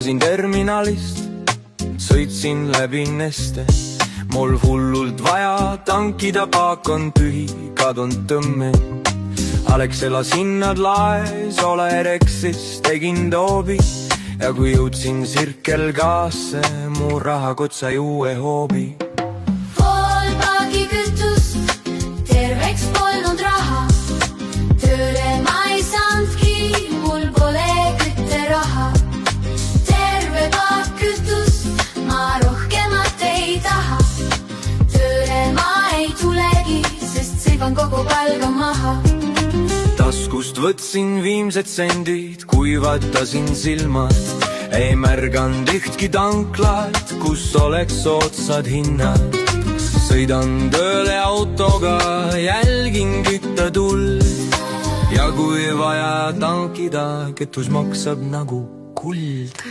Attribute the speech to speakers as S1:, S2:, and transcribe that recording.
S1: lahkusin terminalist, sõitsin läbi Neste. Mul hullult vaja tankida, paak on tühi, kadunud tõmme. Alexela sinnad laes, ole Rexis, tegin toobi. Ja kui jõudsin Circle K-sse, mu rahakott sai uue hoobi.
S2: Pool paagi kütust, terveks polnud raha. Tööle ma ei saandki, mul pole kütteraha. Terve paak kütust, ma rohkemat ei taha. Tööle ma ei tulegi, sest silvan kogu palga maha.
S1: Taskust võtsin viimsed sendid, kuivatasin silmad. Ei märganud ühtki tanklat, kus oleks soodsad hinnad. Sõidan tööle autoga, jälgin kütta tuld. Ja kui vaja tankida, kütus maksab nagu kuld.